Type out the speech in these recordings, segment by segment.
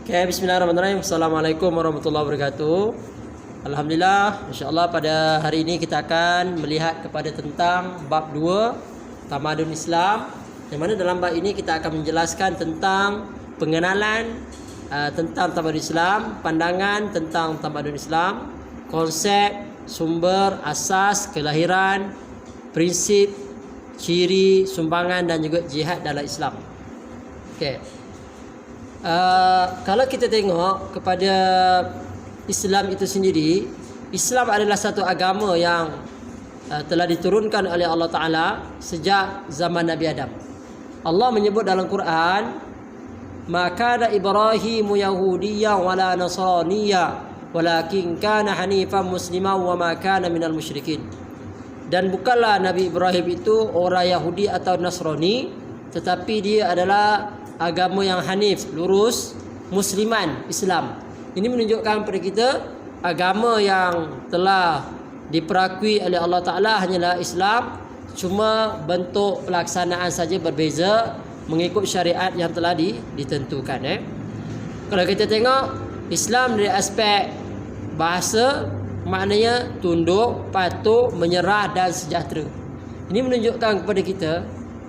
Okay, bismillahirrahmanirrahim. Assalamualaikum warahmatullahi wabarakatuh. Alhamdulillah, insyaAllah pada hari ini kita akan melihat kepada tentang bab 2 Tamadun Islam, yang mana dalam bab ini kita akan menjelaskan tentang pengenalan tentang Tamadun Islam, pandangan tentang Tamadun Islam, konsep, sumber, asas, kelahiran, prinsip, ciri, sumbangan dan juga jihad dalam Islam. Okey. Kalau kita tengok kepada Islam itu sendiri, Islam adalah satu agama yang telah diturunkan oleh Allah Ta'ala sejak zaman Nabi Adam. Allah menyebut dalam Quran, "Maka kana Ibrahimu Yahudiyyan wala Nasraniyya walakin kana hanifan musliman wa ma kana minal musyrikin." Dan bukanlah Nabi Ibrahim itu orang Yahudi atau Nasrani, tetapi dia adalah agama yang hanif, lurus, musliman, Islam. Ini menunjukkan kepada kita agama yang telah diperakui oleh Allah Ta'ala hanyalah Islam, cuma bentuk pelaksanaan saja berbeza mengikut syariat yang telah ditentukan. Kalau kita tengok Islam dari aspek bahasa, maknanya tunduk, patuh, menyerah dan sejahtera. Ini menunjukkan kepada kita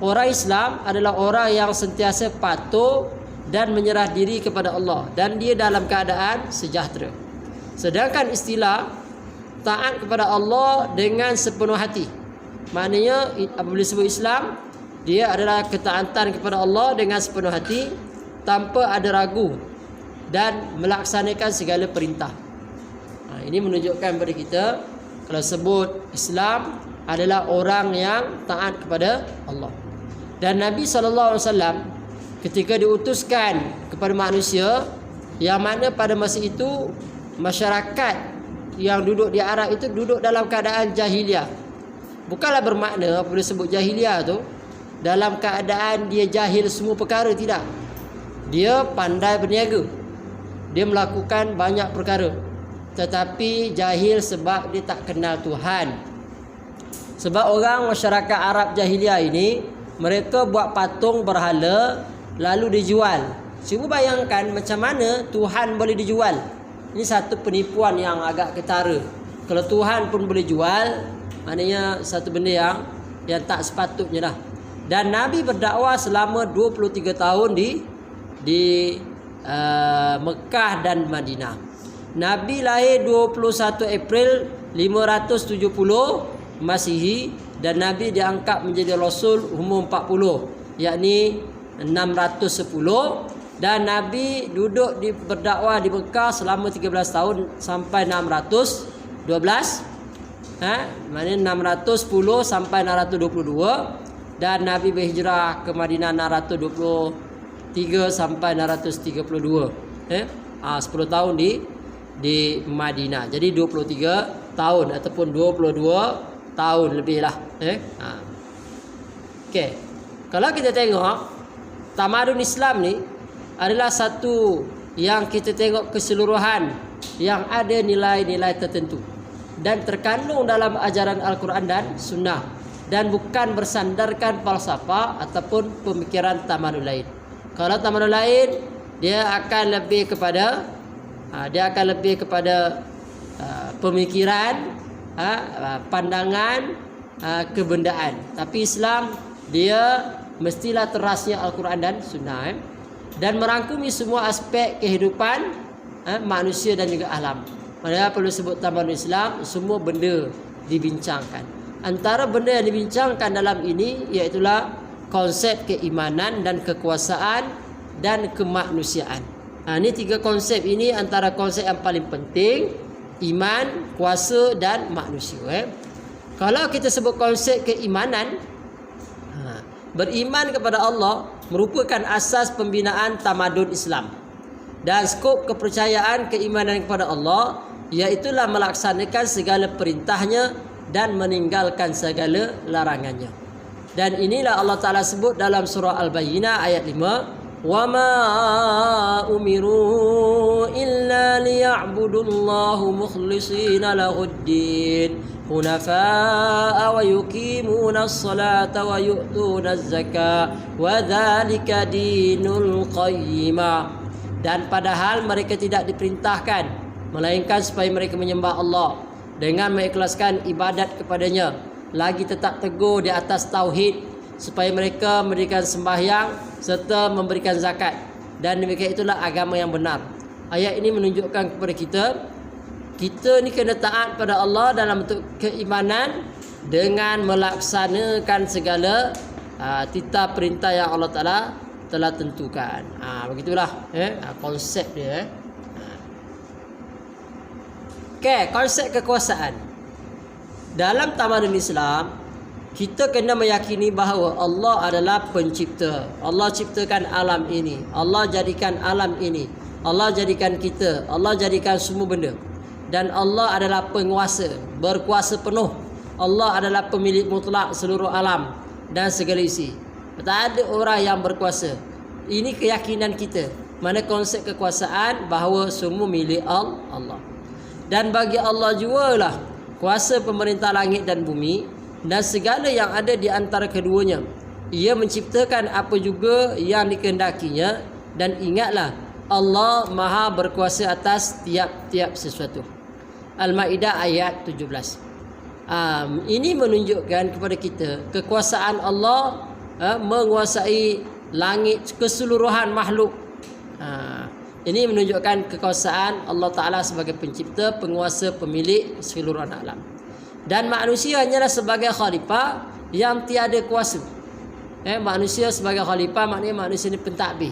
orang Islam adalah orang yang sentiasa patuh dan menyerah diri kepada Allah, dan dia dalam keadaan sejahtera. Sedangkan istilah taat kepada Allah dengan sepenuh hati, maknanya apabila sebut Islam, dia adalah ketaatan kepada Allah dengan sepenuh hati tanpa ada ragu dan melaksanakan segala perintah. Ini menunjukkan kepada kita kalau sebut Islam adalah orang yang taat kepada Allah. Dan Nabi SAW ketika diutuskan kepada manusia, yang mana pada masa itu masyarakat yang duduk di Arab itu duduk dalam keadaan jahiliah. Bukanlah bermakna apabila sebut jahiliah tu dalam keadaan dia jahil semua perkara, tidak. Dia pandai berniaga, dia melakukan banyak perkara, tetapi jahil sebab dia tak kenal Tuhan. Sebab orang masyarakat Arab jahiliah ini, mereka buat patung berhala lalu dijual. Cuba bayangkan macam mana Tuhan boleh dijual. Ini satu penipuan yang agak ketara. Kalau Tuhan pun boleh jual, maknanya satu benda yang tak sepatutnya lah. Dan Nabi berdakwah selama 23 tahun di Mekah dan Madinah. Nabi lahir 21 April 570 Masihi, dan Nabi diangkat menjadi Rasul umur 40, yakni 610, dan Nabi duduk berdakwah di Mekah selama 13 tahun sampai 612. Maknanya 610 sampai 622, dan Nabi berhijrah ke Madinah 623 sampai 632. 10 tahun di Madinah. Jadi 23 tahun ataupun 22 tahun lebih lah. Okey. Kalau kita tengok tamadun Islam ni adalah satu yang kita tengok keseluruhan yang ada nilai-nilai tertentu dan terkandung dalam ajaran Al-Quran dan Sunnah, dan bukan bersandarkan falsafah ataupun pemikiran tamadun lain. Kalau tamadun lain, dia akan lebih kepada pemikiran, pandangan, kebendaan. Tapi Islam dia mestilah terasnya Al-Quran dan Sunnah, dan merangkumi semua aspek kehidupan manusia dan juga alam. Padahal perlu sebut tamadun Islam, semua benda dibincangkan. Antara benda yang dibincangkan dalam ini iaitulah konsep keimanan dan kekuasaan dan kemanusiaan. Ini 3 konsep ini antara konsep yang paling penting: iman, kuasa dan manusia. Kalau kita sebut konsep keimanan, beriman kepada Allah merupakan asas pembinaan tamadun Islam. Dan skop kepercayaan keimanan kepada Allah iaitulah melaksanakan segala perintahnya dan meninggalkan segala larangannya. Dan inilah Allah Ta'ala sebut dalam surah Al-Bayyinah ayat 5, وَمَا أُمِرُوا إِلَّا لِيَعْبُدُوا اللَّهَ مُخْلِصِينَ لَهُ الدِّينَ حُنَفَاءَ وَيُقِيمُونَ الصَّلَاةَ وَيُؤْتُونَ الزَّكَاةَ وَذَلِكَ دِينُ الْقَيِّمَةِ. dan padahal mereka tidak diperintahkan melainkan supaya mereka menyembah Allah dengan mengikhlaskan ibadat kepadanya, lagi tetap teguh di atas tauhid, supaya mereka mendirikan sembahyang serta memberikan zakat, dan demikian itulah agama yang benar. Ayat ini menunjukkan kepada kita ni kena taat pada Allah dalam bentuk keimanan dengan melaksanakan segala titah perintah yang Allah Ta'ala telah tentukan. Begitulah konsep dia. Okey, konsep kekuasaan. Dalam tamadun Islam, kita kena meyakini bahawa Allah adalah pencipta. Allah ciptakan alam ini. Allah jadikan alam ini. Allah jadikan kita. Allah jadikan semua benda. Dan Allah adalah penguasa, berkuasa penuh. Allah adalah pemilik mutlak seluruh alam dan segala isi. Tak ada orang yang berkuasa. Ini keyakinan kita. Mana konsep kekuasaan bahawa semua milik Allah. Dan bagi Allah jualah kuasa pemerintah langit dan bumi dan segala yang ada di antara keduanya. Ia menciptakan apa juga yang dikehendakinya, dan ingatlah Allah Maha berkuasa atas tiap-tiap sesuatu. Al-Maidah ayat 17. Ini menunjukkan kepada kita kekuasaan Allah menguasai langit, keseluruhan makhluk. Ini menunjukkan kekuasaan Allah Ta'ala sebagai pencipta, penguasa, pemilik seluruh alam. Dan manusia hanyalah sebagai khalifah yang tiada kuasa. Manusia sebagai khalifah maknanya manusia ini pentadbir,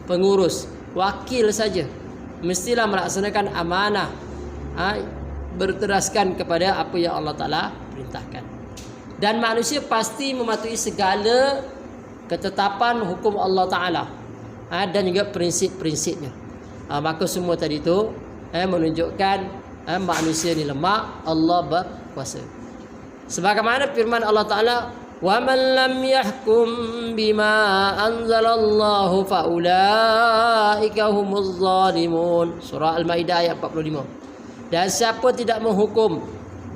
pengurus, wakil saja. Mestilah melaksanakan amanah, berteraskan kepada apa yang Allah Ta'ala perintahkan. Dan manusia pasti mematuhi segala ketetapan hukum Allah Ta'ala dan juga prinsip-prinsipnya. Maka semua tadi itu menunjukkan manusia ni lemah, Allah berkuasa. Sebagaimana firman Allah Ta'ala, wa man lam yahkum bima anzalallahu faulaika humuz zalimun. Surah Al-Maidah ayat 45. Dan siapa tidak menghukum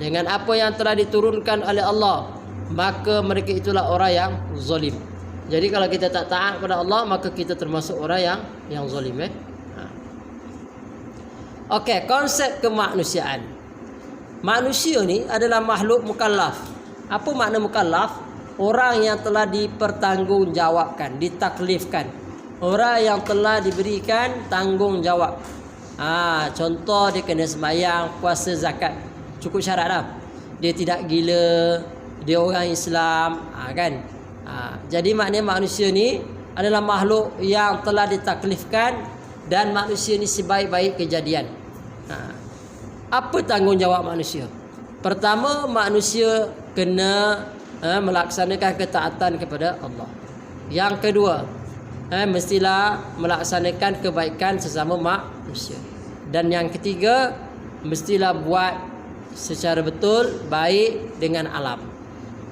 dengan apa yang telah diturunkan oleh Allah, maka mereka itulah orang yang zalim. Jadi kalau kita tak taat kepada Allah, maka kita termasuk orang yang zalim. Okey, konsep kemanusiaan. Manusia ni adalah makhluk mukallaf. Apa makna mukallaf? Orang yang telah dipertanggungjawabkan, ditaklifkan. Orang yang telah diberikan tanggungjawab. Contoh dia kena sembahyang, puasa, zakat. Cukup syarat dah. Dia tidak gila, dia orang Islam, kan? Jadi maknanya manusia ni adalah makhluk yang telah ditaklifkan, dan manusia ni sebaik-baik kejadian. Apa tanggungjawab manusia? Pertama, manusia kena melaksanakan ketaatan kepada Allah. Yang kedua, mestilah melaksanakan kebaikan sesama manusia. Dan yang ketiga, mestilah buat secara betul baik dengan alam.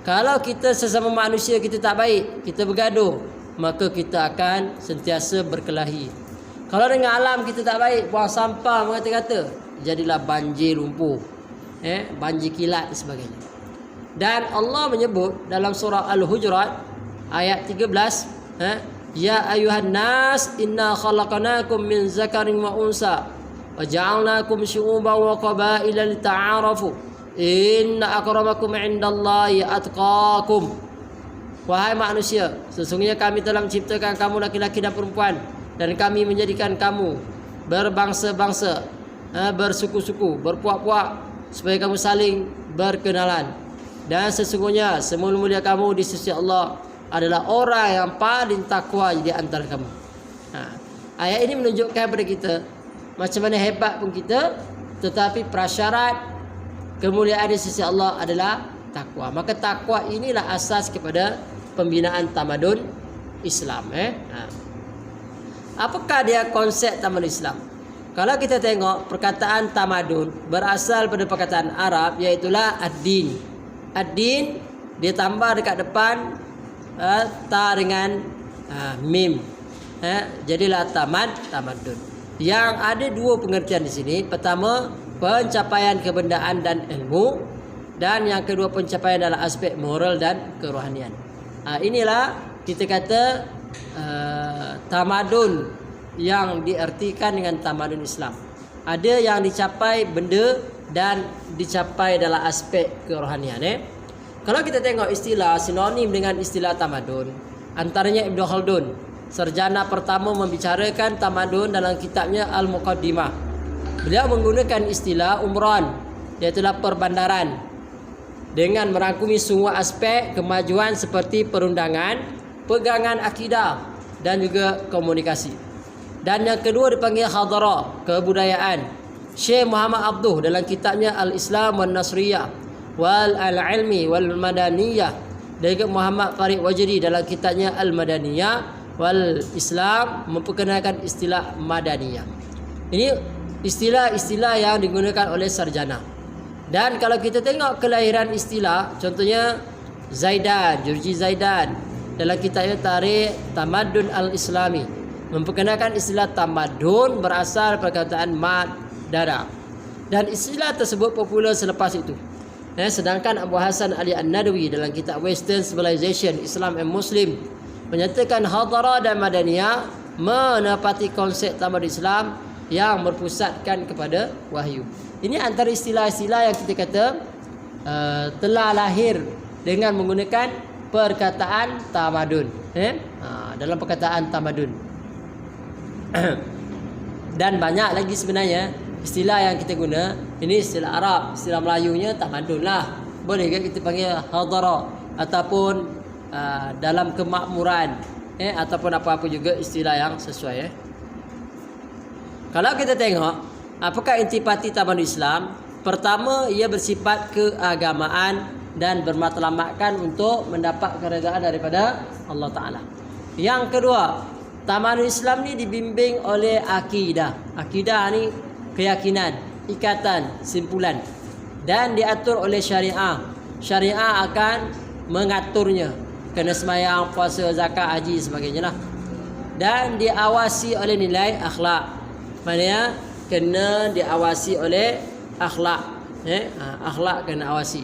Kalau kita sesama manusia kita tak baik, kita bergaduh, maka kita akan sentiasa berkelahi. Kalau dengan alam kita tak baik, buang sampah mengata-kata, jadilah banjir lumpur, banjir kilat dan sebagainya. Dan Allah menyebut dalam surah Al-Hujurat ayat 13, ya ayuhan nas inna khalaqnakum min zakarin wa unsa wa ja'alnakum syu'uban wa qabaila lita'arafu inna akramakum 'indallahi atqakum. Wahai manusia, sesungguhnya kami telah menciptakan kamu laki-laki dan perempuan, dan kami menjadikan kamu berbangsa-bangsa, bersuku-suku, berpuak-puak, supaya kamu saling berkenalan. Dan sesungguhnya semulia-mulia kamu di sisi Allah adalah orang yang paling takwa di antara kamu. Ayat ini menunjukkan kepada kita macam mana hebat pun kita, tetapi prasyarat kemuliaan di sisi Allah adalah takwa. Maka takwa inilah asas kepada pembinaan tamadun Islam. Apakah dia konsep tamadun Islam? Kalau kita tengok perkataan tamadun berasal pada perkataan Arab, iaitulah ad-din. Ad-din dia tambah dekat depan ta dengan mim. Jadilah tamadun. Yang ada dua pengertian di sini. Pertama, pencapaian kebendaan dan ilmu, dan yang kedua pencapaian dalam aspek moral dan kerohanian. Inilah kita kata tamadun yang diartikan dengan tamadun Islam. Ada yang dicapai benda dan dicapai dalam aspek kerohanian. Kalau kita tengok istilah sinonim dengan istilah tamadun, antaranya Ibnu Khaldun, sarjana pertama membicarakan tamadun dalam kitabnya Al-Muqaddimah. Beliau menggunakan istilah umran, iaitu perbandaran, dengan merangkumi semua aspek kemajuan seperti perundangan, pegangan akidah dan juga komunikasi. Dan yang kedua dipanggil hadara, kebudayaan. Syekh Muhammad Abduh dalam kitabnya Al-Islam wal Nasriyah wal Al-Ilmi wal Madaniyah, dan juga Muhammad Farid Wajdi dalam kitabnya Al-Madaniyah wal Islam memperkenalkan istilah Madaniyah. Ini istilah-istilah yang digunakan oleh sarjana. Dan kalau kita tengok kelahiran istilah, contohnya Zaidan, Jurji Zaidan dalam kitabnya Tarikh Tamadun Al-Islami memperkenalkan istilah tamadun berasal perkataan madara, dan istilah tersebut popular selepas itu. Sedangkan Abu Hasan Ali An-Nadwi dalam kitab Western Civilization, Islam and Muslim menyatakan hadara dan madaniyah menepati konsep tamadun Islam yang berpusatkan kepada wahyu. Ini antara istilah-istilah yang kita kata telah lahir dengan menggunakan perkataan tamadun. Dalam perkataan tamadun. Dan banyak lagi sebenarnya istilah yang kita guna. Ini istilah Arab, istilah Melayunya tamadun lah. Boleh ke kita panggil hadara, ataupun dalam kemakmuran, ataupun apa-apa juga istilah yang sesuai. Kalau kita tengok apakah intipati tamadun Islam? Pertama, ia bersifat keagamaan dan bermatlamatkan untuk mendapat keredaan daripada Allah Ta'ala. Yang kedua, tamadun Islam ni dibimbing oleh akidah. Akidah ni keyakinan, ikatan, simpulan, dan diatur oleh syariah. Syariah akan mengaturnya, kena semayang, puasa, zakat, haji sebagainya lah. Dan diawasi oleh nilai akhlak. Maknanya kena diawasi oleh akhlak. Akhlak kena awasi.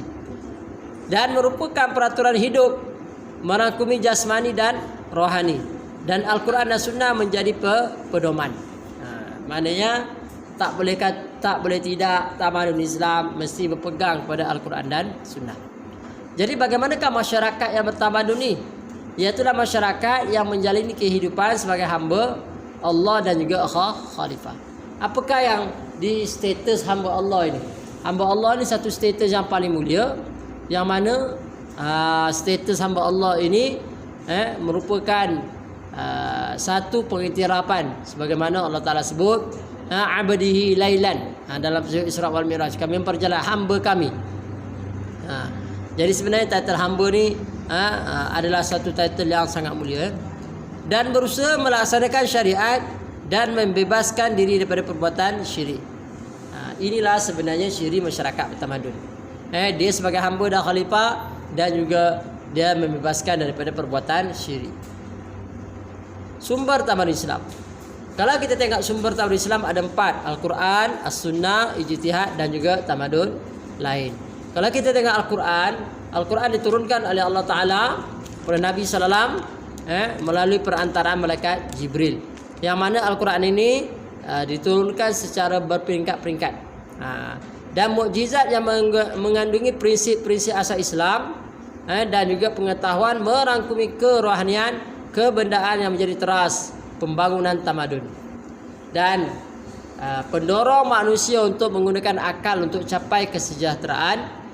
Dan merupakan peraturan hidup, merangkumi jasmani dan rohani. Dan Al-Quran dan Sunnah menjadi pedoman. Maknanya tak boleh tidak tamadun Islam mesti berpegang pada Al-Quran dan Sunnah. Jadi bagaimanakah masyarakat yang bertamadun ni? Iaitulah masyarakat yang menjalani kehidupan sebagai hamba Allah dan juga khalifah. Apakah yang di status hamba Allah ini? Hamba Allah ni satu status yang paling mulia, yang mana status hamba Allah ini merupakan satu pengiktirafan sebagaimana Allah Ta'ala sebut abdihi lailan dalam surah Isra wal Miraj, kami memperjalan hamba kami. Jadi sebenarnya title hamba ni adalah satu title yang sangat mulia, dan berusaha melaksanakan syariat dan membebaskan diri daripada perbuatan syirik. Inilah sebenarnya ciri masyarakat bertamadun. Dia sebagai hamba dan khalifah, dan juga dia membebaskan daripada perbuatan syirik. Sumber tamadun Islam. Kalau kita tengok sumber tamadun Islam ada 4: Al-Quran, As-Sunnah, Ijtihad, dan juga tamadun lain. Kalau kita tengok Al-Quran, Al-Quran diturunkan oleh Allah Ta'ala kepada Nabi SAW melalui perantaraan malaikat Jibril. Yang mana Al-Quran ini diturunkan secara berperingkat-peringkat. Dan mukjizat yang mengandungi prinsip-prinsip asal Islam dan juga pengetahuan merangkumi kerohanian, kebendaan yang menjadi teras pembangunan tamadun, dan pendorong manusia untuk menggunakan akal untuk capai kesejahteraan,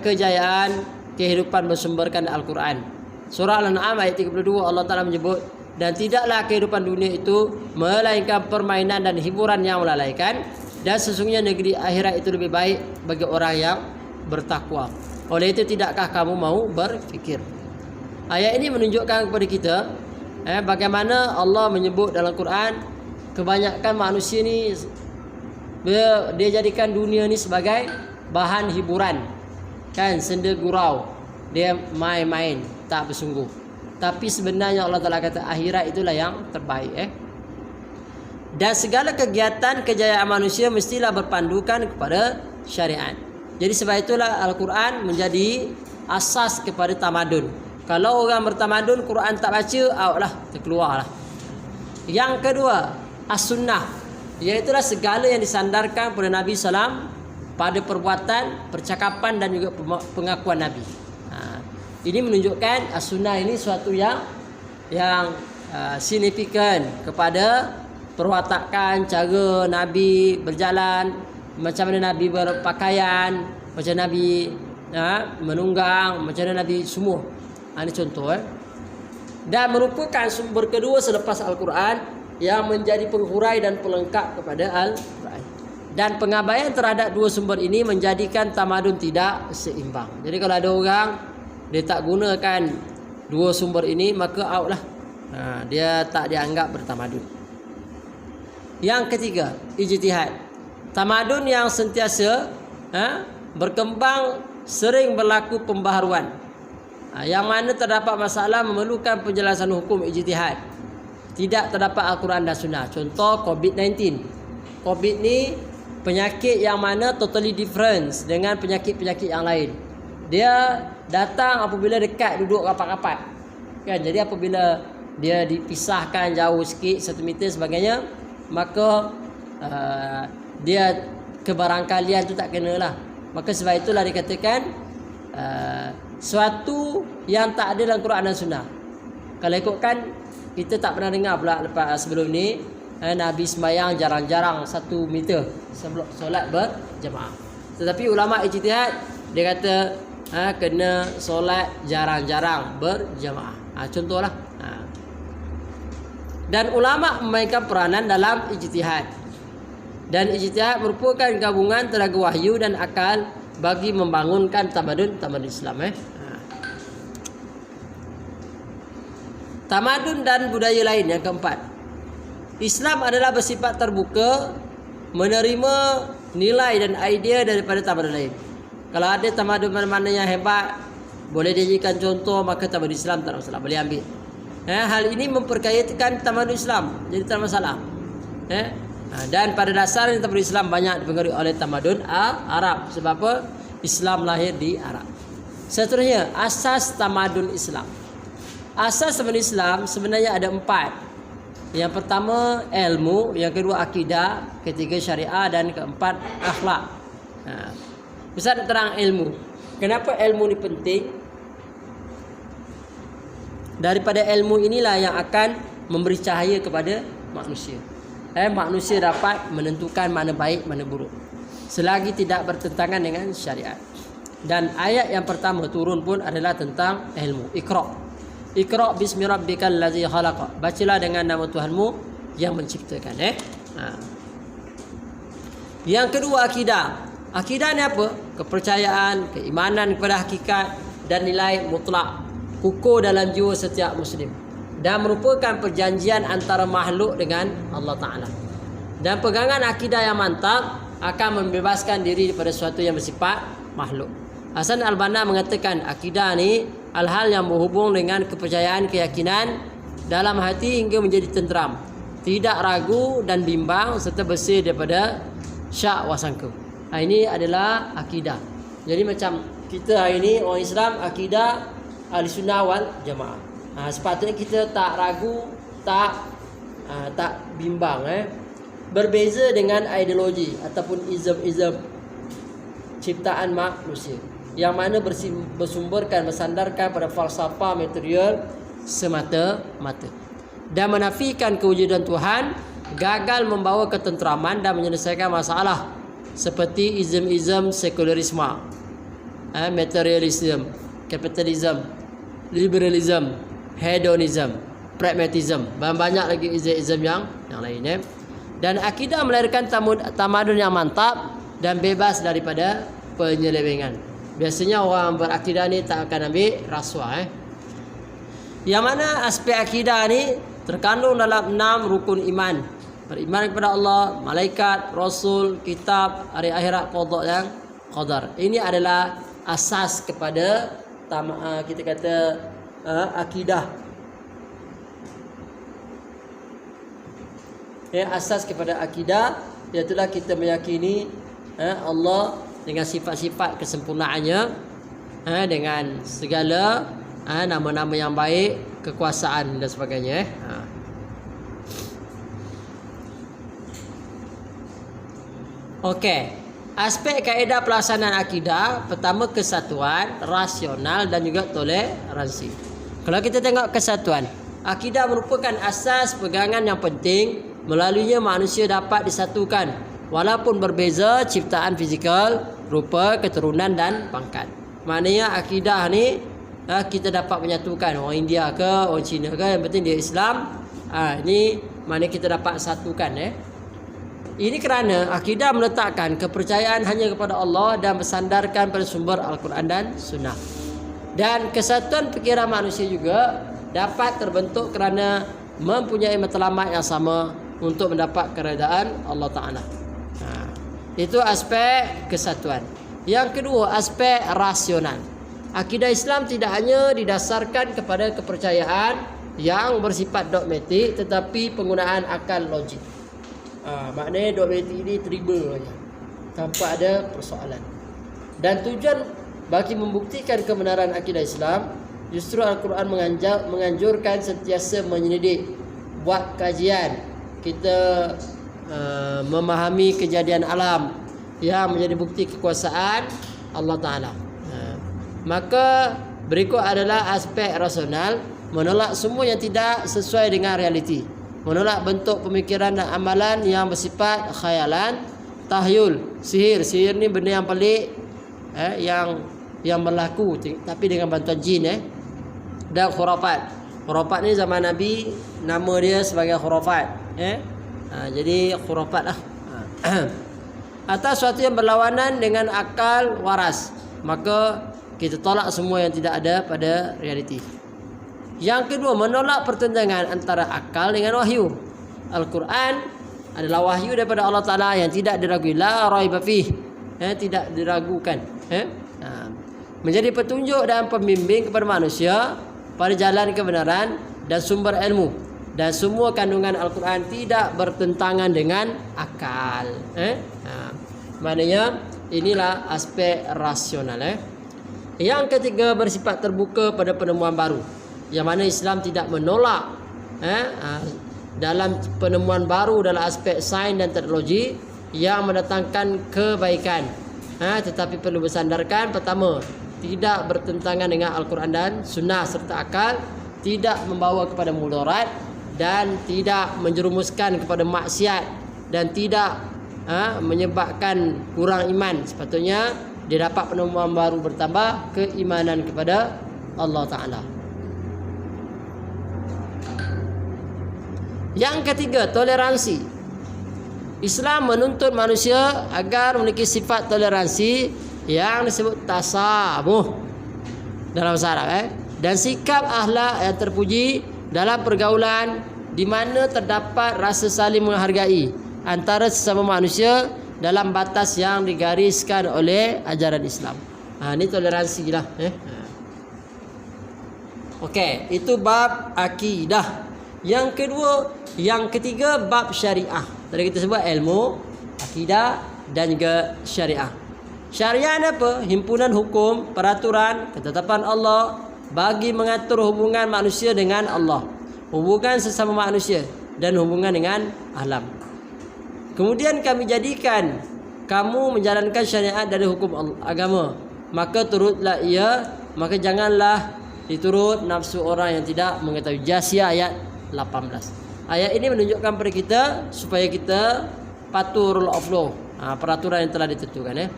kejayaan, kehidupan bersumberkan Al-Quran. Surah Al-An'am ayat 32 Allah Ta'ala menyebut, dan tidaklah kehidupan dunia itu melainkan permainan dan hiburan yang melalaikan, dan sesungguhnya negeri akhirat itu lebih baik bagi orang yang bertakwa. Oleh itu tidakkah kamu mau berfikir? Ayat ini menunjukkan kepada kita bagaimana Allah menyebut dalam Quran kebanyakan manusia ni dia jadikan dunia ni sebagai bahan hiburan, kan, senda gurau, dia main-main tak bersungguh. Tapi sebenarnya Allah Ta'ala kata akhirat itulah yang terbaik. Dan segala kegiatan kejayaan manusia mestilah berpandukan kepada syariat. Jadi sebab itulah Al-Quran menjadi asas kepada tamadun. Kalau orang bertamadun, Quran tak baca, out lah, terkeluar lah. Yang kedua, as-sunnah, iaitulah segala yang disandarkan pada Nabi SAW pada perbuatan, percakapan dan juga pengakuan Nabi. Ini menunjukkan as-sunnah ini suatu yang signifikan kepada perwatakan, cara Nabi berjalan, macam mana Nabi berpakaian, macam Nabi menunggang, macam mana Nabi semua. Ini contoh. Dan merupakan sumber kedua selepas Al-Quran yang menjadi penghurai dan pelengkap kepada Al-Quran. Dan pengabaian terhadap dua sumber ini menjadikan tamadun tidak seimbang. Jadi kalau ada orang dia tak gunakan dua sumber ini, maka out lah. Dia tak dianggap bertamadun. Yang ketiga, ijtihad. Tamadun yang sentiasa berkembang, sering berlaku pembaharuan. Yang mana terdapat masalah memerlukan penjelasan hukum ijtihad. Tidak terdapat Al-Quran dan Sunnah. Contoh COVID-19. COVID ni penyakit yang mana totally different dengan penyakit-penyakit yang lain. Dia datang apabila dekat duduk rapat-rapat. Kan? Jadi apabila dia dipisahkan jauh sikit 1 meter sebagainya, maka dia kebarangkalian tu tak kenalah. Maka sebab itulah dikatakan suatu yang tak ada dalam Quran dan Sunnah. Kalau ikutkan, kita tak pernah dengar pula lepas sebelum ni Nabi sembahyang jarang-jarang 1 meter sebelum solat berjemaah. Tetapi ulama ijtihad dia kata kena solat jarang-jarang berjemaah. Contohlah. Dan ulama memainkan peranan dalam ijtihad. Dan ijtihad merupakan gabungan tenaga wahyu dan akal bagi membangunkan tamadun Islam. Tamadun dan budaya lain yang keempat. Islam adalah bersifat terbuka, menerima nilai dan idea daripada tamadun lain. Kalau ada tamadun mana-mana yang hebat, boleh dijadikan contoh, maka tamadun Islam tak ada masalah, boleh ambil. Hal ini memperkayakan tamadun Islam, jadi tak ada masalah. Dan pada dasarnya tamadun Islam banyak dipengaruhi oleh tamadun Arab. Sebab apa? Islam lahir di Arab. Seterusnya, asas tamadun Islam. Asas tamadun Islam sebenarnya ada 4. Yang pertama ilmu, yang kedua akidah, ketiga syariah dan keempat akhlak. Ustaz nak terang ilmu. Kenapa ilmu ni penting? Daripada ilmu inilah yang akan memberi cahaya kepada manusia. Manusia dapat menentukan mana baik, mana buruk, selagi tidak bertentangan dengan syariat. Dan ayat yang pertama turun pun adalah tentang ilmu. Iqra bismi rabbikal ladzi khalaq. Bacalah dengan nama Tuhanmu yang menciptakan. Yang kedua akidah. Akidah ni apa? Kepercayaan, keimanan kepada hakikat dan nilai mutlak kukuh dalam jiwa setiap muslim, dan merupakan perjanjian antara makhluk dengan Allah Ta'ala. Dan pegangan akidah yang mantap akan membebaskan diri daripada sesuatu yang bersifat makhluk. Hasan Al-Banna mengatakan akidah ni hal-hal yang berhubung dengan kepercayaan, keyakinan dalam hati hingga menjadi tenteram, tidak ragu dan bimbang, serta bersih daripada syak wasangka. Ini adalah akidah. Jadi macam kita hari ini orang Islam, akidah Ahli Sunnah wal Jamaah. Sepatutnya kita tak ragu, tak bimbang. Berbeza dengan ideologi ataupun izm ciptaan manusia, yang mana bersumberkan, bersandarkan pada falsafah material semata-mata, dan menafikan kewujudan Tuhan, gagal membawa ketenteraman dan menyelesaikan masalah, seperti izm sekularisme, materialism, kapitalism, liberalism, hedonism, pragmatism, dan banyak lagi izm yang lain. Dan akidah melahirkan tamadun yang mantap dan bebas daripada penyelewengan. Biasanya orang berakidah ni tak akan ambil rasuah. Yang mana aspek akidah ni terkandung dalam 6 rukun iman. Beriman kepada Allah, malaikat, rasul, kitab, hari akhirat, qada dan qadar. Ini adalah asas kepada kita kata akidah. Asas kepada akidah iaitulah kita meyakini Allah dengan sifat-sifat kesempurnaannya, dengan segala nama-nama yang baik, kekuasaan dan sebagainya. Okey. Aspek kaedah pelaksanaan akidah, pertama kesatuan, rasional dan juga toleransi. Kalau kita tengok kesatuan, akidah merupakan asas pegangan yang penting, melaluinya manusia dapat disatukan walaupun berbeza ciptaan fizikal, rupa, keturunan dan pangkat. Maknanya akidah ni kita dapat menyatukan orang India ke, orang Cina ke, yang penting dia Islam. Ini maknanya kita dapat satukan. Ini kerana akidah meletakkan kepercayaan hanya kepada Allah dan bersandarkan pada sumber Al-Quran dan Sunnah. Dan kesatuan fikiran manusia juga dapat terbentuk kerana mempunyai matlamat yang sama untuk mendapat keredaan Allah Ta'ala. Itu aspek kesatuan. Yang kedua, aspek rasional. Akidah Islam tidak hanya didasarkan kepada kepercayaan yang bersifat dogmatik, tetapi penggunaan akal logik. Maknanya dogmatik ini terima saja tanpa ada persoalan. Dan tujuan bagi membuktikan kebenaran akidah Islam, justru Al-Quran menganjurkan sentiasa menyelidik, buat kajian. Kita memahami kejadian alam yang menjadi bukti kekuasaan Allah Ta'ala. Maka berikut adalah aspek rasional, menolak semua yang tidak sesuai dengan realiti, menolak bentuk pemikiran dan amalan yang bersifat khayalan, tahyul, sihir ni benda yang pelik, yang berlaku tapi dengan bantuan jin, dan khurafat. Khurafat ni zaman Nabi nama dia sebagai khurafat, jadi khurafat lah. Atas sesuatu yang berlawanan dengan akal waras, maka kita tolak semua yang tidak ada pada realiti. Yang kedua, menolak pertentangan antara akal dengan wahyu. Al-Quran adalah wahyu daripada Allah Ta'ala yang tidak diragui, la raiba fih, tidak diragukan, menjadi petunjuk dan pembimbing kepada manusia pada jalan kebenaran dan sumber ilmu. Dan semua kandungan Al-Quran tidak bertentangan dengan akal. Maknanya inilah aspek rasional. Yang ketiga, bersifat terbuka pada penemuan baru, yang mana Islam tidak menolak dalam penemuan baru dalam aspek sains dan teknologi yang mendatangkan kebaikan, tetapi perlu bersandarkan pertama, tidak bertentangan dengan Al-Quran dan Sunnah serta akal, tidak membawa kepada mudarat dan tidak menjerumuskan kepada maksiat, dan tidak menyebabkan kurang iman. Sepatutnya dia dapat penemuan baru bertambah keimanan kepada Allah Ta'ala. Yang ketiga, toleransi. Islam menuntut manusia agar memiliki sifat toleransi yang disebut tasamuh dalam bahasa Arab, dan sikap akhlak yang terpuji dalam pergaulan di mana terdapat rasa saling menghargai antara sesama manusia dalam batas yang digariskan oleh ajaran Islam. Ini toleransi lah. Okey, itu bab akidah. Yang ketiga bab syariah. Tadi kita sebut ilmu, akidah dan juga syariah. Syariah ni apa? Himpunan hukum, peraturan, ketetapan Allah bagi mengatur hubungan manusia dengan Allah, hubungan sesama manusia dan hubungan dengan alam. Kemudian kami jadikan kamu menjalankan syariat dari hukum agama, maka turutlah ia, maka janganlah diturut nafsu orang yang tidak mengetahui. Jasiyah ayat 18. Ayat ini menunjukkan kepada kita supaya kita patuh rule of law, peraturan yang telah ditentukan.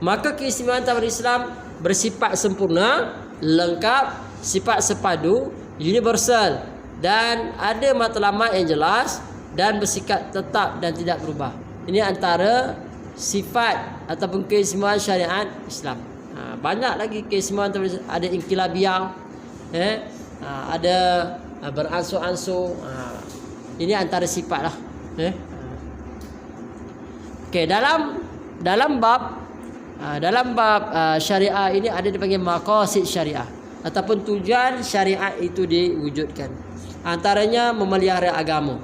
Maka keistimewaan tamat Islam bersifat sempurna, lengkap, sifat sepadu, universal, dan ada matlamat yang jelas dan bersikap tetap dan tidak berubah. Ini antara sifat ataupun keistimewaan syariat Islam. Banyak lagi keistimewaan, ada inqilabiyah, ada beransur-ansur. Ini antara sifat lah. Okey, dalam bab syariah ini ada dipanggil maqasid syariah ataupun tujuan syariat itu diwujudkan. Antaranya memelihara agama,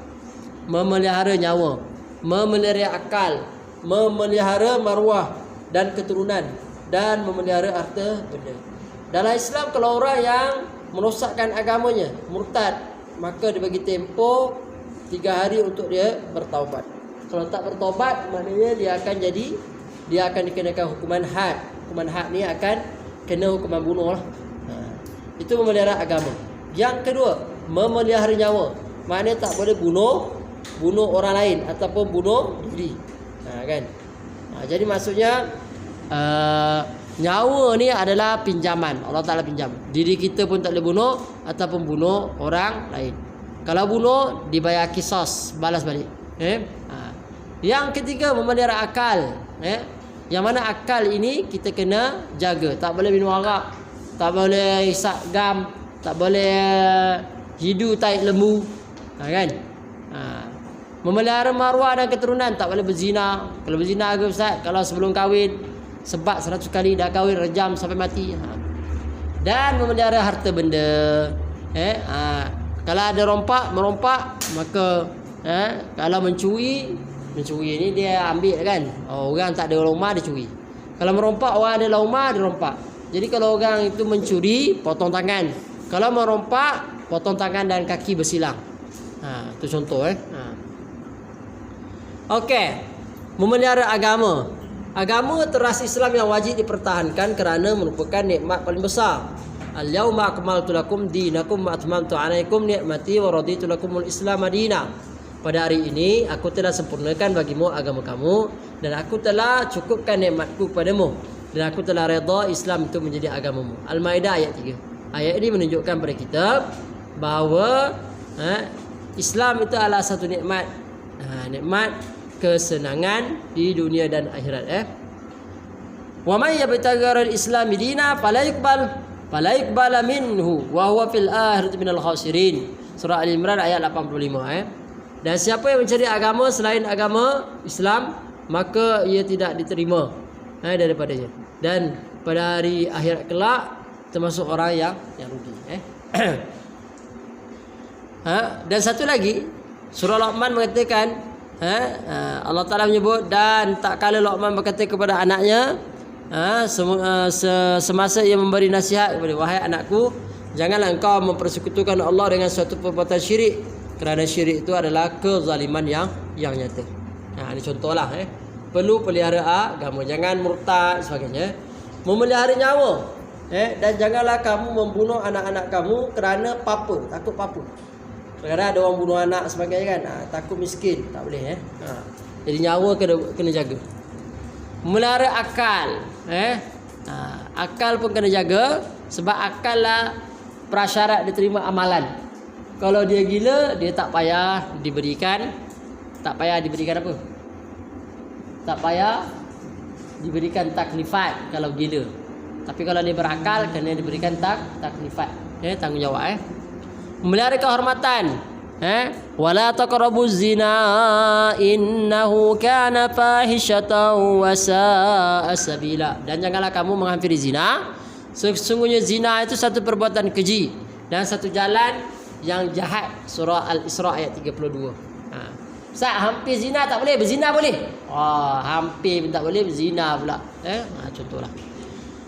memelihara nyawa, memelihara akal, memelihara maruah dan keturunan, dan memelihara harta benda. Dalam Islam, kalau orang yang merosakkan agamanya, murtad, maka dibagi tempoh 3 hari untuk dia bertaubat. Kalau tak bertobat, maknanya dia akan dikenakan hukuman had. Hukuman had ni akan kena hukuman bunuh lah. Itu memelihara agama. Yang kedua, memelihara nyawa. Maknanya tak boleh bunuh orang lain ataupun bunuh diri. Kan? Jadi maksudnya nyawa ni adalah pinjaman. Allah Ta'ala pinjam. Diri kita pun tak boleh bunuh ataupun bunuh orang lain. Kalau bunuh, dibayar kisos, balas balik. Yang ketiga, memelihara akal. Yang mana akal ini kita kena jaga. Tak boleh minum arak, tak boleh isap gam, tak boleh hidu taik lembu. Kan? Memelihara maruah dan keturunan, tak boleh berzina. Kalau berzina ke Ustaz, kalau sebelum kahwin sebat 100 kali, dah kahwin rejam sampai mati. Dan memelihara harta benda. Kalau ada merompak, maka kalau mencuri ni dia ambil kan. Orang tak ada rumah dia curi. Kalau merompak, orang ada rumah dia rompak. Jadi kalau orang itu mencuri, potong tangan. Kalau merompak, potong tangan dan kaki bersilang. Itu contoh. Okey. Memelihara agama. Agama teras Islam yang wajib dipertahankan kerana merupakan nikmat paling besar. Al-yauma akmaltu lakum dinakum wa atmamtu 'alaikum ni'mati wa raditu lakumul Islam madina. Pada hari ini aku telah sempurnakan bagimu agama kamu dan aku telah cukupkan nikmatku kepadamu dan aku telah redha Islam itu menjadi agamamu. Al-Maidah ayat 3. Ayat ini menunjukkan kepada kita bahawa Islam itu adalah satu nikmat. Nikmat kesenangan di dunia dan akhirat. Wa may yabtaghi al-islam dina fala yuqbal minhu wa huwa fil akhirati minal khasirin. Surah Al-Imran ayat 85. Dan siapa yang mencari agama selain agama Islam, maka ia tidak diterima daripadanya. Dan pada hari akhirat kelak termasuk orang yang rugi. Dan satu lagi, surah Luqman mengatakan, Allah Ta'ala menyebut, dan tak kala Luqman berkata kepada anaknya, semasa ia memberi nasihat kepada, wahai anakku, janganlah engkau mempersekutukan Allah dengan suatu perbuatan syirik, kerana syirik itu adalah kezaliman yang nyata. Ini contohlah. Perlu pelihara agama, jangan murtad sebagainya. Memelihara nyawa. Dan janganlah kamu membunuh anak-anak kamu kerana takut papa. Kadang-kadang ada orang bunuh anak sebagainya kan. Takut miskin, tak boleh. Jadi nyawa kena jaga. Memelihara akal. Akal pun kena jaga, sebab akal lah prasyarat diterima amalan. Kalau dia gila, dia tak payah diberikan apa? Tak payah diberikan taklifat kalau gila. Tapi kalau dia berakal, kena diberikan taklifat. Tanggungjawab. Memelihara kehormatan. Wala taqrabuz zina innahu kana fahishatan wa sa'a sabila. Dan janganlah kamu menghampiri zina. Sesungguhnya zina itu satu perbuatan keji dan satu jalan yang jahat. Surah Al-Isra ayat 32. Ustaz, hampir zina tak boleh, berzina boleh? Hampir tak boleh, berzina pula. Contohlah.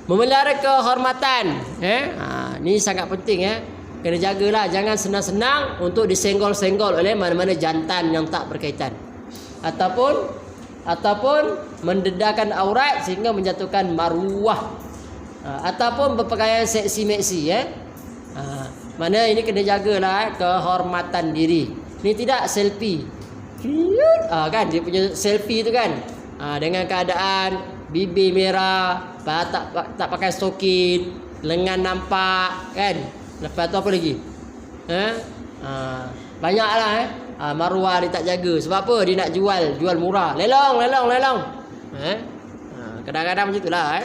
Memelihara kehormatan. Ni sangat penting. Kena jagalah, jangan senang-senang untuk disenggol-senggol oleh mana-mana jantan yang tak berkaitan. Ataupun mendedahkan aurat sehingga menjatuhkan maruah. Ataupun berpakaian seksi-meksi. Mana ini kena jagalah kehormatan diri. Ni tidak selfie. Kan dia punya selfie tu kan. Dengan keadaan bibir merah, tak pakai stokin, lengan nampak kan. Lepas tu apa lagi? Banyaklah maruah dia tak jaga. Sebab apa? Dia nak jual murah. Lelong. Kadang-kadang macam itulah.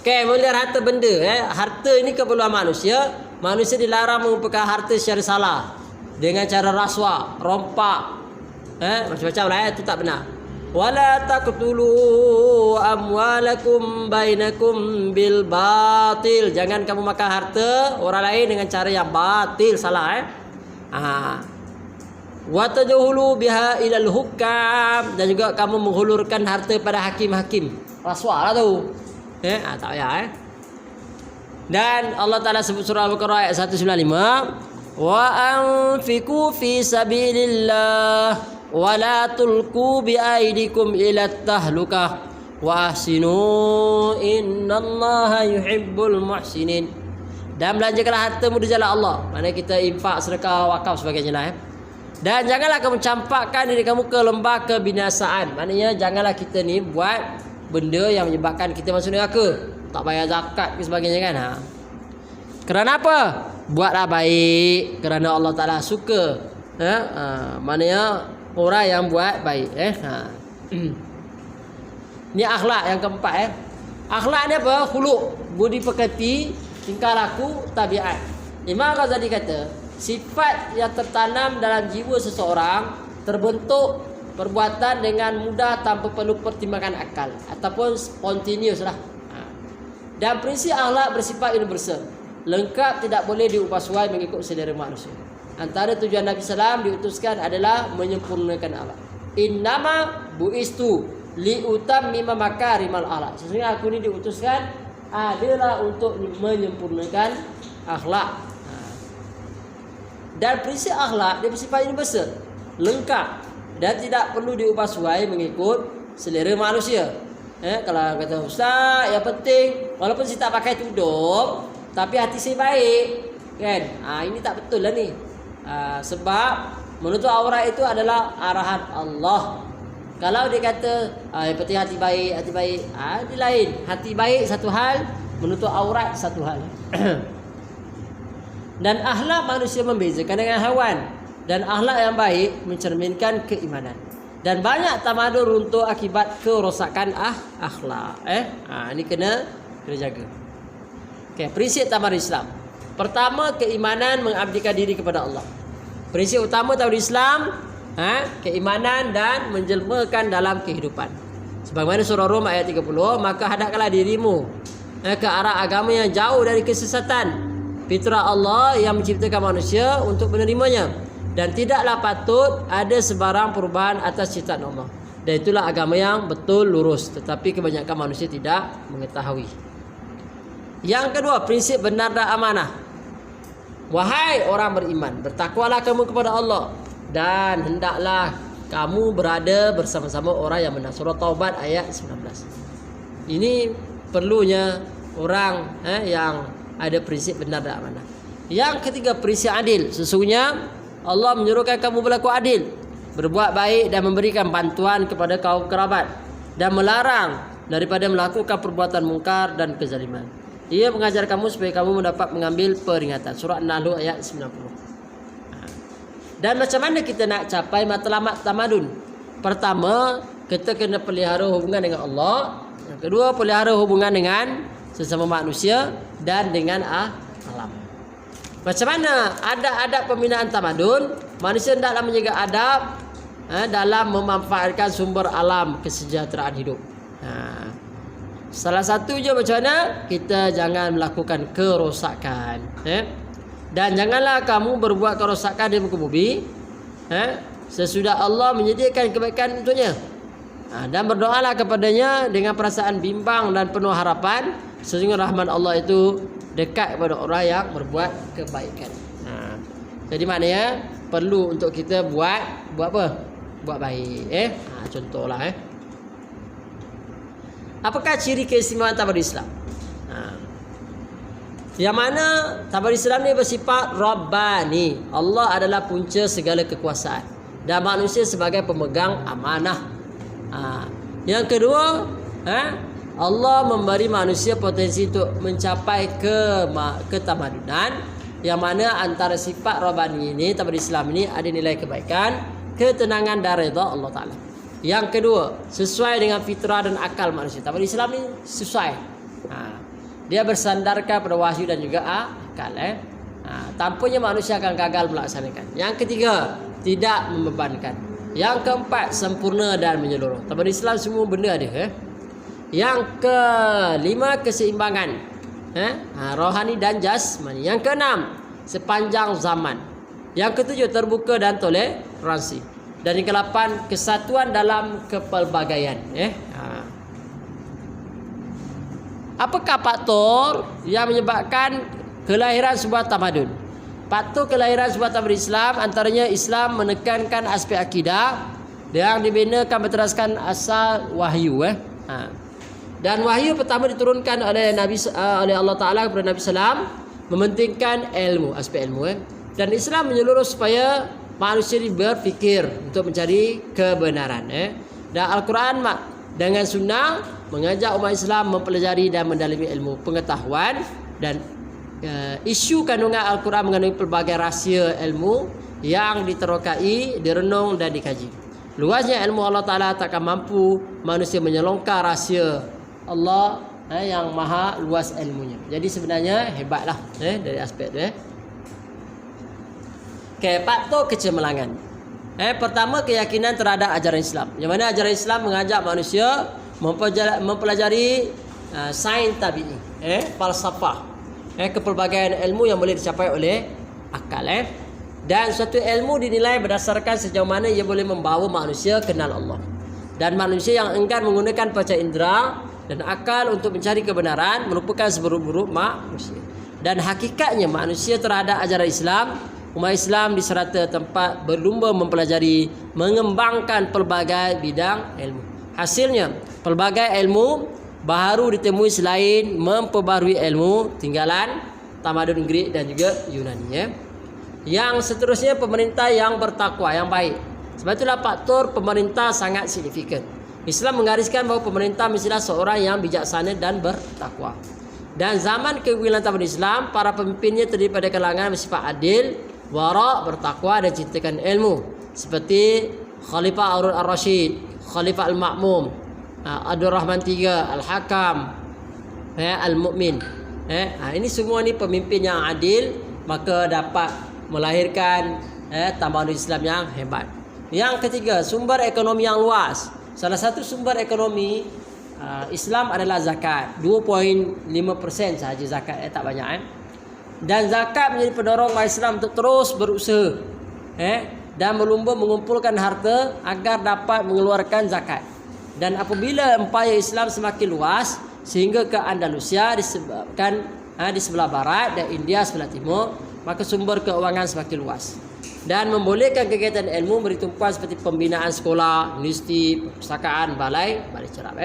Okay, melihara harta benda. Harta ini keperluan manusia. Manusia dilarang mengumpulkan harta secara salah, dengan cara rasuah, rompak, macam-macam lah. Itu tak benar. Wala taqtulu amwalakum bainakum bil batil. Jangan kamu makan harta orang lain dengan cara yang batil, salah. Wa tajhulu biha ilal hukam. Dan juga kamu menghulurkan harta pada hakim-hakim. Rasuah lah tu. Tak payah. Dan Allah Ta'ala sebut surah Al-Baqarah ayat 195, wa anfiqu fi sabilillah wala tulqu biaidikum ila tahlukah wa ahsinu innallaha yuhibbul muhsinin. Dan belanjakanlah hartamu di jalan Allah. Maknanya kita infak, sedekah, wakaf sebagainya lah. Dan janganlah kamu campakkan diri kamu ke lembah kebinasaan. Maknanya janganlah kita ni buat benda yang menyebabkan kita masuk neraka. Tak bayar zakat ke sebagainya kan. Kerana apa? Buatlah baik kerana Allah Ta'ala suka. Maknanya orang yang buat baik. Ni akhlak yang keempat. Akhlak ni apa? Khuluq, budi pekerti, tingkah laku, tabiat. Imam Ghazali kata, sifat yang tertanam dalam jiwa seseorang terbentuk perbuatan dengan mudah tanpa perlu pertimbangan akal ataupun spontaneous lah. Dan prinsip akhlak bersifat universal, lengkap, tidak boleh diubah suai mengikut selera manusia. Antara tujuan Nabi SAW diutuskan adalah menyempurnakan akhlak. Innama buistu liutammima makarimal akhlak. Sesungguhnya aku ni diutuskan adalah untuk menyempurnakan akhlak. Dan prinsip akhlak dia bersifat universal, lengkap dan tidak perlu diubah suai mengikut selera manusia. Kalau kata ustaz, yang penting walaupun saya tak pakai tudung tapi hati saya baik, kan? Ini tak betul lah ni. Sebab menutup aurat itu adalah arahan Allah. Kalau dia kata yang penting hati baik, dia lain. Hati baik satu hal, menutup aurat satu hal. Dan akhlak manusia membezakan dengan haiwan. Dan akhlak yang baik mencerminkan keimanan. Dan banyak tamadun runtuh akibat kerosakan akhlak. Ini kena jaga. Okay, prinsip tamadun Islam. Pertama, keimanan mengabdikan diri kepada Allah. Prinsip utama tamadun Islam, keimanan dan menjelmakan dalam kehidupan. Sebagaimana surah Rum ayat 30, maka hadapkanlah dirimu ke arah agama yang jauh dari kesesatan. Fitrah Allah yang menciptakan manusia untuk menerimanya. Dan tidaklah patut ada sebarang perubahan atas ciptaan Allah. Dan itulah agama yang betul lurus. Tetapi kebanyakan manusia tidak mengetahui. Yang kedua, prinsip benar dan amanah. Wahai orang beriman, bertakwalah kamu kepada Allah. Dan hendaklah kamu berada bersama-sama orang yang benar. Surah Taubat ayat 19. Ini perlunya orang yang ada prinsip benar dan amanah. Yang ketiga, prinsip adil. Sesungguhnya Allah menyuruhkan kamu berlaku adil, berbuat baik dan memberikan bantuan kepada kaum kerabat, dan melarang daripada melakukan perbuatan mungkar dan kezaliman. Ia mengajar kamu supaya kamu mendapat mengambil peringatan. Surah An-Nahl ayat 90. Dan macam mana kita nak capai matlamat tamadun? Pertama, kita kena pelihara hubungan dengan Allah. Yang kedua, pelihara hubungan dengan sesama manusia dan dengan alam. Macam mana adab-adab pembinaan tamadun? Manusia hendaklah menjaga adab dalam memanfaatkan sumber alam kesejahteraan hidup. Salah satu je macam mana? Kita jangan melakukan kerosakan. Dan janganlah kamu berbuat kerosakan di muka bumi sesudah Allah menyediakan kebaikan untuknya. Dan berdoalah kepadanya dengan perasaan bimbang dan penuh harapan. Sesungguhnya rahmat Allah itu dekat kepada orang yang berbuat kebaikan. Jadi maknanya perlu untuk kita buat apa? Buat baik. Contohlah. Apakah ciri keistimewaan tamadun Islam? Yang mana tamadun Islam ni bersifat Rabbani. Allah adalah punca segala kekuasaan dan manusia sebagai pemegang amanah. Yang kedua, Allah memberi manusia potensi untuk mencapai ketamadunan, yang mana antara sifat Rabbani ini, tamadun Islam ini ada nilai kebaikan, ketenangan dan redha Allah Ta'ala. Yang kedua, sesuai dengan fitrah dan akal manusia. Tamadun Islam ini sesuai. Dia bersandarkan pada wahyu dan juga akal. Tanpanya manusia akan gagal melaksanakan. Yang ketiga, tidak membebankan. Yang keempat, sempurna dan menyeluruh. Tamadun Islam semua benda ada. Yang kelima, keseimbangan rohani dan jasmani. Yang keenam, sepanjang zaman. Yang ketujuh, terbuka dan toleransi. Dan yang ke-8, kesatuan dalam kepelbagaian. Apakah faktor yang menyebabkan kelahiran sebuah tamadun? Faktor kelahiran sebuah tamadun Islam antaranya Islam menekankan aspek akidah yang dibinakan berteraskan asal wahyu. Dan wahyu pertama diturunkan oleh oleh Allah Taala kepada Nabi Sallam, mementingkan ilmu, aspek ilmu. Dan Islam menyeluruh supaya manusia berfikir untuk mencari kebenaran. Dan Al-Quran dengan sunnah mengajak umat Islam mempelajari dan mendalami ilmu pengetahuan. Dan isu kandungan Al-Quran mengandungi pelbagai rahsia ilmu yang diterokai, direnung dan dikaji. Luasnya ilmu Allah Ta'ala takkan mampu manusia menyelongkar rahsia Allah yang maha luas ilmunya. Jadi sebenarnya hebatlah dari aspek tu. Faktor kecemerlangan. Pertama, keyakinan terhadap ajaran Islam. Yang mana ajaran Islam mengajak manusia mempelajari sains tabi'i, falsafah, kepelbagaian ilmu yang boleh dicapai oleh akal. Dan suatu ilmu dinilai berdasarkan sejauh mana ia boleh membawa manusia kenal Allah. Dan manusia yang enggan menggunakan panca indera dan akal untuk mencari kebenaran merupakan seburuk-buruk manusia. Dan hakikatnya manusia terhadap ajaran Islam, umat Islam di serata tempat berlumba mempelajari, mengembangkan pelbagai bidang ilmu. Hasilnya, pelbagai ilmu baru ditemui selain memperbarui ilmu tinggalan tamadun Greek dan juga Yunani. Yang seterusnya, pemerintah yang bertakwa, yang baik. Sebab itulah faktor pemerintah sangat signifikan. Islam menggariskan bahawa pemerintah mestilah seorang yang bijaksana dan bertakwa. Dan zaman kegemilangan Islam, para pemimpinnya terdiri pada kalangan bersifat adil, wara', bertakwa dan cintakan ilmu. Seperti Khalifah Harun al-Rashid, Khalifah al-Ma'mum, Abdul Rahman III, Al-Hakam, Al-Mu'min. Ini semua ni pemimpin yang adil, maka dapat melahirkan tamadun Islam yang hebat. Yang ketiga, sumber ekonomi yang luas. Salah satu sumber ekonomi Islam adalah zakat. 2.5% sahaja zakat, tak banyak. Dan zakat menjadi pendorong umat Islam untuk terus berusaha dan berlumba mengumpulkan harta agar dapat mengeluarkan zakat. Dan apabila empayar Islam semakin luas sehingga ke Andalusia disebabkan di sebelah barat dan India sebelah timur, maka sumber keuangan semakin luas dan membolehkan kegiatan ilmu beri tumpuan seperti pembinaan sekolah, universiti, perpustakaan, balai cerap.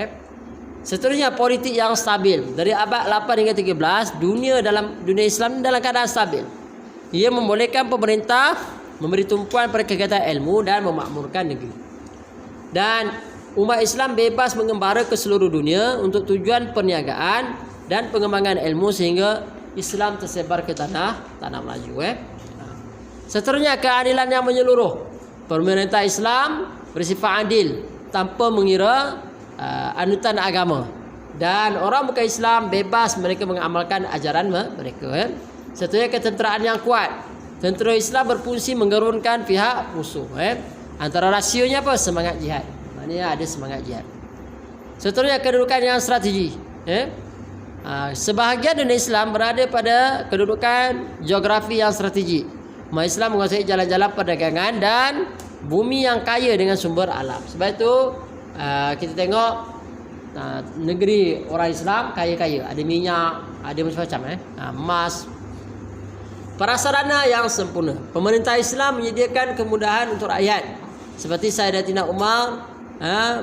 Seterusnya, politik yang stabil. Dari abad 8 hingga 13, dunia Islam dalam keadaan stabil. Ia membolehkan pemerintah memberi tumpuan pada kegiatan ilmu dan memakmurkan negeri. Dan umat Islam bebas mengembara ke seluruh dunia untuk tujuan perniagaan dan pengembangan ilmu sehingga Islam tersebar ke tanah Melayu. Seterusnya, keadilan yang menyeluruh. Pemerintah Islam bersifat adil tanpa mengira anutan agama. Dan orang bukan Islam bebas mereka mengamalkan ajaran mereka. Seterusnya, ketenteraan yang kuat. Tentera Islam berfungsi menggerunkan pihak musuh. Antara rasionya apa? Semangat jihad. Maknanya ada semangat jihad. Seterusnya, kedudukan yang strategi. Sebahagian dunia Islam berada pada kedudukan geografi yang strategi. Umat Islam menguasai jalan-jalan perdagangan dan bumi yang kaya dengan sumber alam. Sebab itu kita tengok negeri orang Islam kaya-kaya. Ada minyak, ada macam-macam, emas. Prasarana yang sempurna. Pemerintah Islam menyediakan kemudahan untuk rakyat. Seperti Sayyidatina Umar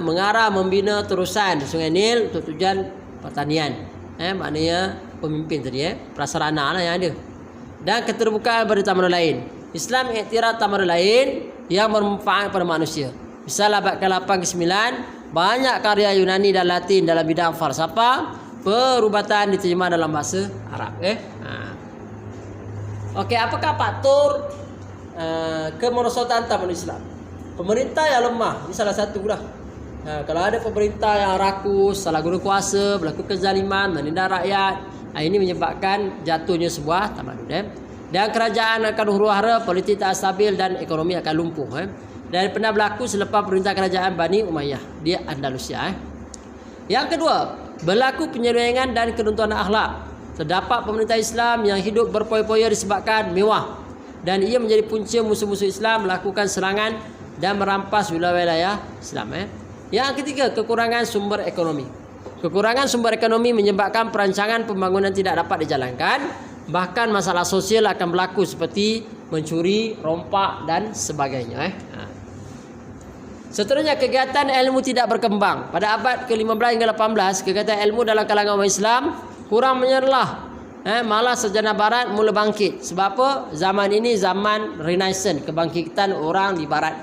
mengarah membina terusan di Sungai Nil untuk tujuan pertanian. Maknanya pemimpin tadi, prasarana lah yang ada. Dan keterbukaan pada tamadun lain. Islam iktiraf tamadun lain yang bermanfaat pada manusia. Misal abad ke-8 ke-9, banyak karya Yunani dan Latin dalam bidang falsafah, perubatan diterjemah dalam bahasa Arab. Okey, apakah faktor kemerosotan tamadun Islam? Pemerintah yang lemah, ini salah satu lah. Kalau ada pemerintah yang rakus, salah guna kuasa, berlaku kezaliman, menindas rakyat, ini menyebabkan jatuhnya sebuah tamadun. Dan kerajaan akan huru-hara, politik tak stabil dan ekonomi akan lumpuh. Dan pernah berlaku selepas perintah kerajaan Bani Umayyah di Andalusia. Yang kedua, berlaku penyelewengan dan keruntuhan akhlak. Terdapat pemerintah Islam yang hidup berpoya-poya disebabkan mewah, dan ia menjadi punca musuh-musuh Islam melakukan serangan dan merampas wilayah-wilayah Islam. Yang ketiga, kekurangan sumber ekonomi. Kekurangan sumber ekonomi menyebabkan perancangan pembangunan tidak dapat dijalankan. Bahkan masalah sosial akan berlaku seperti mencuri, rompak dan sebagainya. Seterusnya, kegiatan ilmu tidak berkembang. Pada abad ke-15 hingga 18, kegiatan ilmu dalam kalangan umat Islam kurang menyerlah. Malah sejarah barat mula bangkit. Sebab apa? Zaman ini zaman Renaissance, kebangkitan orang di barat.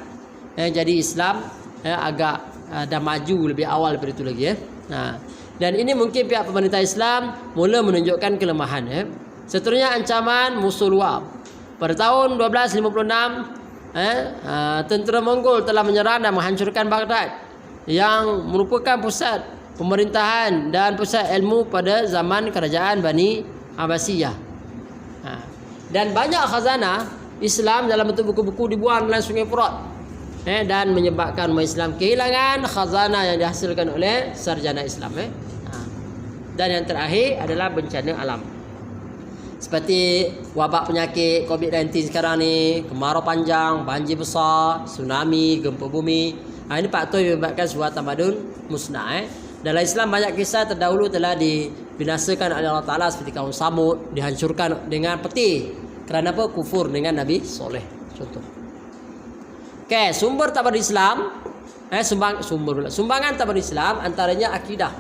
Jadi Islam agak dah maju lebih awal daripada itu lagi. Dan ini mungkin pihak pemerintah Islam mula menunjukkan kelemahan. Seterusnya, ancaman musuh luar. Pada tahun 1256, tentera Mongol telah menyerang dan menghancurkan Baghdad yang merupakan pusat pemerintahan dan pusat ilmu pada zaman kerajaan Bani Abbasiyah. Dan banyak khazanah Islam dalam bentuk buku-buku dibuang dalam sungai Furat, dan menyebabkan umat Islam kehilangan khazanah yang dihasilkan oleh sarjana Islam. Dan yang terakhir adalah bencana alam, seperti wabak penyakit COVID-19 sekarang ni, kemarau panjang, banjir besar, tsunami, gempa bumi. Ini faktor yang menyebabkan sebuah tamadun musnah. Dalam Islam banyak kisah terdahulu telah dibinasakan oleh Allah Ta'ala, seperti kaum Samud dihancurkan dengan peti. Kerana apa? Kufur dengan Nabi Soleh. Contoh. Okey, sumber tamadun Islam, sumbangan tamadun Islam antaranya akidah.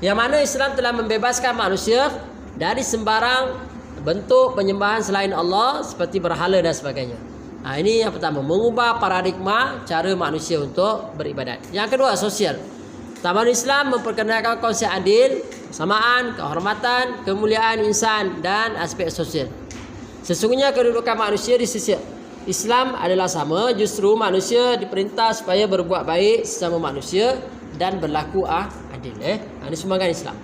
Yang mana Islam telah membebaskan manusia dari sembarang bentuk penyembahan selain Allah seperti berhala dan sebagainya. Ini yang pertama, mengubah paradigma cara manusia untuk beribadat. Yang kedua, sosial. Tamadun Islam memperkenalkan konsep adil, kesamaan, kehormatan, kemuliaan insan dan aspek sosial. Sesungguhnya kedudukan manusia di sisi Islam adalah sama, justru manusia diperintah supaya berbuat baik sesama manusia dan berlaku adil. Ini sumbangan Islam.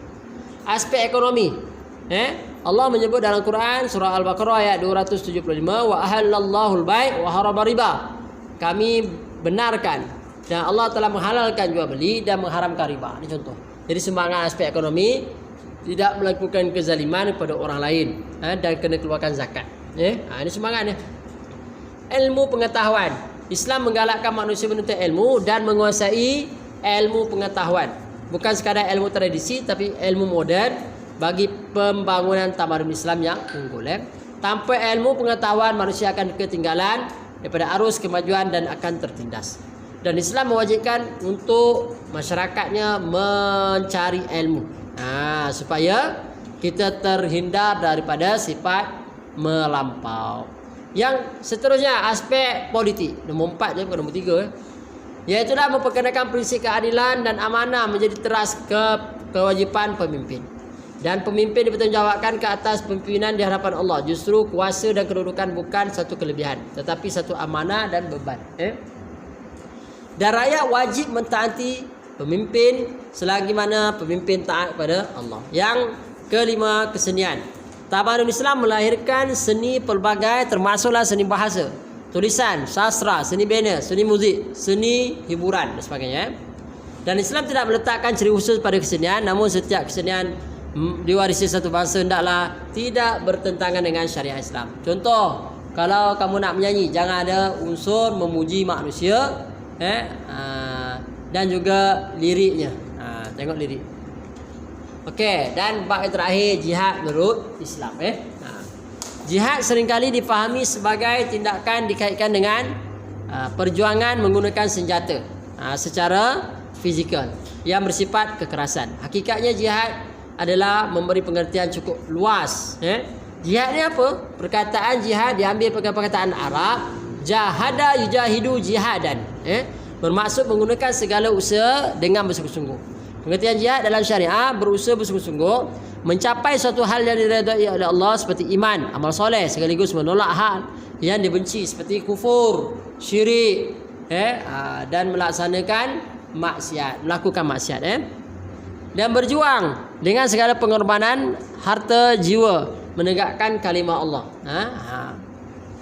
Aspek ekonomi. Allah menyebut dalam Quran surah Al-Baqarah ayat 275, wa ahallallahu al-bai' wa harama riba. Kami benarkan dan Allah telah menghalalkan jual beli dan mengharamkan riba. Ini contoh. Jadi sumbangan aspek ekonomi, tidak melakukan kezaliman kepada orang lain, dan kena keluarkan zakat. Ini sumbangan. Ilmu pengetahuan. Islam menggalakkan manusia menuntut ilmu dan menguasai ilmu pengetahuan. Bukan sekadar ilmu tradisi, tapi ilmu moden bagi pembangunan tamadun Islam yang unggul. Tanpa ilmu pengetahuan, manusia akan ketinggalan daripada arus kemajuan dan akan tertindas. Dan Islam mewajibkan untuk masyarakatnya mencari ilmu, supaya kita terhindar daripada sifat melampau. Yang seterusnya, aspek politik. Nombor 4 je, bukan nombor 3. Iaitulah memperkenalkan prinsip keadilan dan amanah menjadi teras kewajipan pemimpin. Dan pemimpin dipertanggungjawabkan ke atas pimpinan di hadapan Allah. Justru kuasa dan kedudukan bukan satu kelebihan, tetapi satu amanah dan beban. Dan rakyat wajib mentaati pemimpin selagi mana pemimpin taat pada Allah. Yang kelima, kesenian. Tamadun Islam melahirkan seni pelbagai, termasuklah seni bahasa, tulisan, sastra, seni bina, seni muzik, seni hiburan dan sebagainya. Dan Islam tidak meletakkan ciri khusus pada kesenian, namun setiap kesenian diwarisi satu bangsa hendaklah tidak bertentangan dengan syariat Islam. Contoh, kalau kamu nak menyanyi, jangan ada unsur memuji manusia, dan juga liriknya. Tengok lirik. Okey, dan bab yang terakhir, jihad menurut Islam. Jihad seringkali dipahami sebagai tindakan dikaitkan dengan perjuangan menggunakan senjata secara fizikal yang bersifat kekerasan. Hakikatnya jihad adalah memberi pengertian cukup luas. Jihad ni apa? Perkataan jihad diambil perkataan Arab, jahada yujahidu jihadan. Bermaksud menggunakan segala usaha dengan bersungguh-sungguh. Pengertian jihad dalam syariah, berusaha bersungguh-sungguh mencapai suatu hal yang diredai oleh Allah seperti iman, amal soleh, sekaligus menolak hal yang dibenci seperti kufur, syirik, dan melaksanakan maksiat, melakukan maksiat. Dan berjuang dengan segala pengorbanan harta jiwa menegakkan kalimah Allah.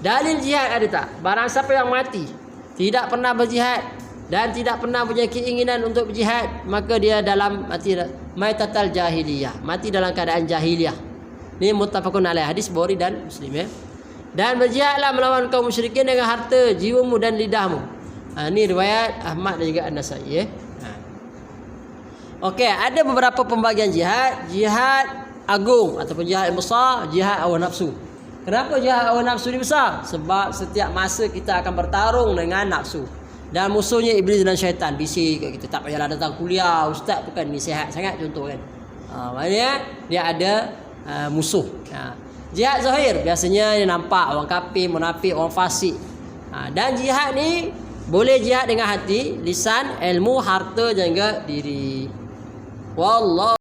Dalil jihad ada tak? Barang siapa yang mati tidak pernah berjihad dan tidak pernah punya keinginan untuk berjihad, maka dia dalam mati maitatal jahiliyah, mati dalam keadaan jahiliyah. Ini muttafaqun alaih, hadis Bukhari dan Muslim. Dan berjihadlah melawan kaum musyrikin dengan harta, jiwamu dan lidahmu. Ini riwayat Ahmad dan juga An-Nasai. Okey, ada beberapa pembagian jihad. Jihad agung ataupun jihad yang besar, jihad hawa nafsu. Kenapa jihad hawa nafsu ni besar? Sebab setiap masa kita akan bertarung dengan nafsu. Dan musuhnya iblis dan syaitan. Bisik kat kita, tak payahlah datang kuliah, ustaz bukan ni sihat sangat contoh kan. Maknanya dia ada musuh. Jihad zahir biasanya dia nampak orang kafir, munafik, orang fasik. Dan jihad ni boleh jihad dengan hati, lisan, ilmu, harta, jaga diri. Wallah